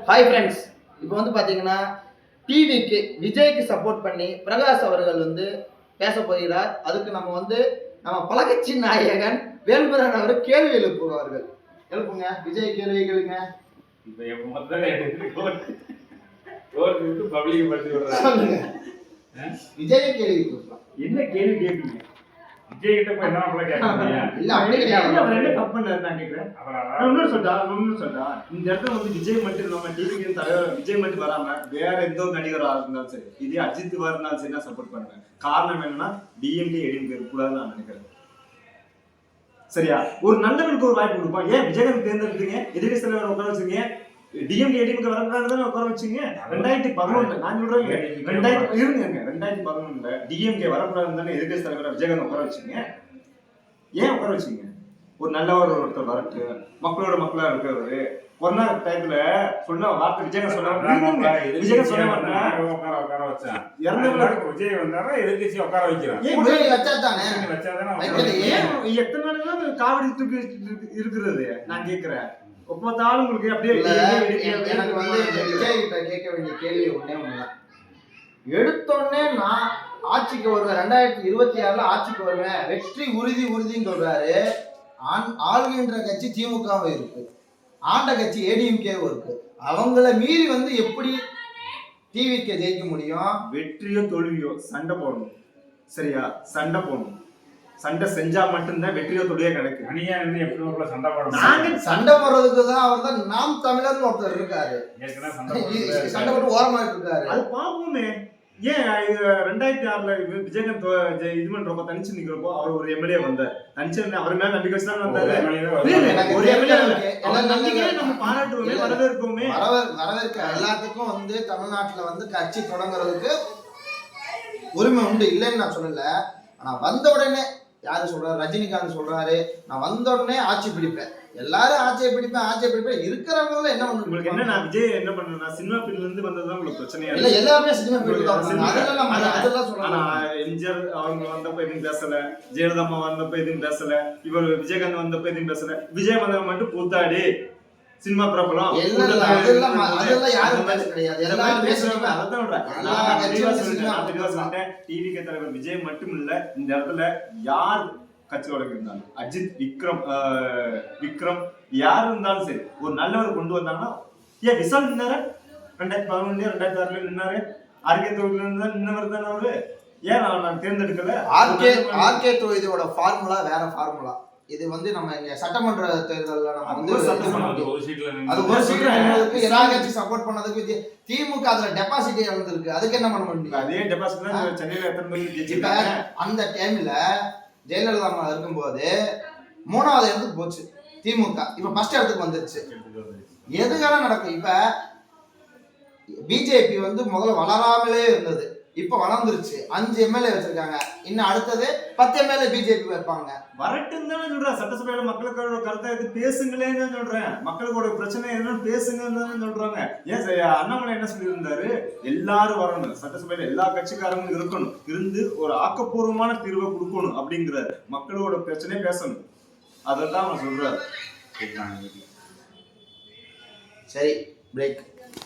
Hi friends, இப்போ வந்து பார்த்தீங்கன்னா டிவிக்கு விஜய்க்கு சப்போர்ட் பண்ணி பிரகாஷ் அவர்கள் வந்து பேச போகிறார். அதுக்கு நம்ம பழக்கட்சி நாயகன் வேல்முருகன் அவர் கேள்வி எழுப்புவார்கள். எழுப்புங்க விஜய், கேள்வி கேளுங்க. விஜய் கேள்வி கொடுக்கலாம். என்ன கேள்வி கேட்பீங்க? விஜய் கிட்ட போய் என்ன கேட்க இல்ல அப்படி கிடையாது. அவர் என்ன தப்பு பண்ணாரு நான் கேக்குறேன். இன்னொரு சொல்றா இந்த இடத்துல வந்து விஜய் மட்டும் நம்ம டிவிக்கு தலைவர் விஜய் மட்டும் வராம வேற எந்த ஒரு நடிகராக இருந்தாலும் சரி, இதே அஜித் வரனாலும் சரி நான் சப்போர்ட் பண்ணுவேன். காரணம் என்னன்னா டிஎம்கே எடிஎம்கே கூடாதுன்னு நான் நினைக்கிறேன். சரியா? ஒரு நல்லவனுக்கு ஒரு வாய்ப்பு கொடுப்போம். ஏன் விஜயகாந்த் தேர்ந்தெடுத்தீங்க? எதிர்கட்சி தலைவர் உட்கார வச்சுங்க. டிஎம்கே எடிஎம்கே வரக்கூடாதுன்னு உட்கார வச்சுங்க. 2011 நான் சொல்றேன் 2011 டிஎம்கே வரக்கூடாதுன்னு தானே எதிர்கட்சி தலைவர் விஜயகாந்த் உட்கார வச்சுங்க. ஏன் உட்கார வச்சுங்க? ஒரு நல்லவர் ஒருத்தர் வரட்டு, மக்களோட மக்களா இருக்கிறவரு கொரோனா டயத்துல சொன்ன வார்த்தை விஜயகாந்த் சொன்னாங்க. விஜயகாந்த் சொன்ன உட்கார வச்சேன். விஜய் வந்தாரா எதிர்கட்சி உட்கார வைக்கிறேன். எத்தனை நாள் காவடி தூக்கி இருக்கிறது நான் கேட்கிறேன். ஒப்பத்தாலும் உங்களுக்கு அப்படியே எனக்கு வந்து விஜய் கிட்ட கேட்க வேண்டிய கேள்வி ஒண்ணே ஒண்ணுதான். எடுத்தோடனே நான் ஆட்சிக்கு வருவேன், 2026 ஆட்சிக்கு வருவேன், வெற்றி உறுதின்னு சொல்றாரு. ஆளுகின்ற கட்சி திமுகவும் இருக்கு, ஆண்ட கட்சி ஏடிஎம்கேவும் இருக்கு. அவங்கள மீறி வந்து எப்படி டிவிக்கு ஜெயிக்க முடியும்? வெற்றியோ தோல்வியோ சண்டை போடணும். சரியா? சண்டை போடணும். சண்டை செஞ்சா மட்டும்தான் வெற்றியோ தோல்வியோ கிடைக்கும். அணியா இருந்து எப்படி சண்டை போடணும்? சண்டை போடுறதுக்கு தான் அவர் தான் நாம் தமிழர்னு ஒருத்தர் இருக்காரு. சண்டை போட்டு ஓரமா இருக்காரு. அது பாப்போமே. ஏன் 2006 விஜயகாந்த் இது பண்றப்போ தனிச்சு நிக்கிறப்போ அவர் ஒரு எம்எல்ஏ வந்தார். தனிச்சு அவர் மேல நம்பிக்கை வச்சுதான் வந்தாரு. ஒரு எம்எல்ஏ நம்பிக்கை நம்ம பாராட்டுவோமே, வரவேற்போமே. வரவேற்க எல்லாத்துக்கும் வந்து தமிழ்நாட்டுல வந்து கட்சி தொடங்குறதுக்கு உரிமை உண்டு, இல்லைன்னு நான் சொல்லல. ஆனா வந்த உடனே யாரு சொல்றாரு? ரஜினிகாந்த் சொல்றாரு நான் வந்த உடனே ஆட்சி பிடிப்பேன், எல்லாரும் ஆட்சியை பிடிப்பேன். இருக்கிறவங்க என்ன பண்ணுங்க? உங்களுக்கு என்ன, நான் விஜய் என்ன பண்றேன்னா சினிமா ஃபீல்ட்ல இருந்து வந்ததுதான் உங்களுக்கு பிரச்சனையா இல்ல. எல்லாருமே சினிமா ஃபீல்ட் தான். அதெல்லாம் சொல்றாங்க. எம்ஜிஆர் அவங்க வந்தப்ப எதுவும் பேசல, ஜெயலலிதா அம்மா வந்தப்ப எதுவும் பேசல, இவர் விஜயகாந்த் வந்தப்ப எதுவும் பேசல. விஜய் வந்தவங்க மட்டும் கூத்தாடி சினிமா பிரபலம் அதெல்லாம் யாரும் பேச கிடையாது. எல்லாரும் பேசுறாங்க. டிவிகே தலைவர் விஜய் மட்டும் இல்ல, இந்த இடத்துல யார் கட்சியோட இருந்தாலும் அஜித், விக்ரம் யார் இருந்தாலும் சரி, ஒரு நல்லவர் கொண்டு வந்தாங்கன்னா ஏன் விஷால் நின்னாரு 2011 2006 நின்னாரு. ஆர்கே தொகுதியில இருந்தா நின்னவர் தானே அவரு. ஏன் நான் தேர்ந்தெடுக்கல? ஆர்கே தொகுதியோட ஃபார்முலா வேற ஃபார்முலா. இது வந்து நம்ம இங்க சட்டமன்ற தேர்தல்ல நம்ம வந்து அது ஒரு சீட்ல எல்லா கட்சி சப்போர்ட் பண்ணதுக்கு திமுக அதுல டெபாசிட் இழந்திருக்கு. அதுக்கு என்ன பண்ண முடியும்? அதே டெபாசிட் தான் சென்னையில எத்தனை பேர் ஜெயிச்சிருக்காங்க. அந்த டைம்ல ஜெயலலிதா அம்மா இருக்கும்போது 3வது இடத்துக்கு போச்சு திமுக. இப்ப ஃபர்ஸ்ட் இடத்துக்கு வந்துருச்சு. எதுக்காக நடக்கும்? இப்ப பிஜேபி வந்து முதல்ல வளராமலே இருந்தது, இப்ப வளர்ந்துருச்சு. 5 எம்எல்ஏ வச்சிருக்காங்க. இன்னும் அடுத்தது 10 எம்எல்ஏ பிஜேபி வைப்பாங்க. வரட்டும் தானே சொல்றேன். சட்டசபையில மக்களுக்கு கருத்தை எடுத்து பேசுங்களேன்னு சொல்றேன். மக்களுக்கு பிரச்சனை என்னன்னு பேசுங்கன்னு சொல்றாங்க. ஏன் அண்ணாமலை என்ன சொல்லியிருந்தாரு? எல்லாரும் வரணும், சட்டசபையில எல்லா கட்சிக்காரங்களும் இருக்கணும், இருந்து ஒரு ஆக்கப்பூர்வமான தீர்வை கொடுக்கணும் அப்படிங்கிறாரு. மக்களோட பிரச்சனையே பேசணும், அதான் அவன் சொல்றாரு. சரி, பிரேக்.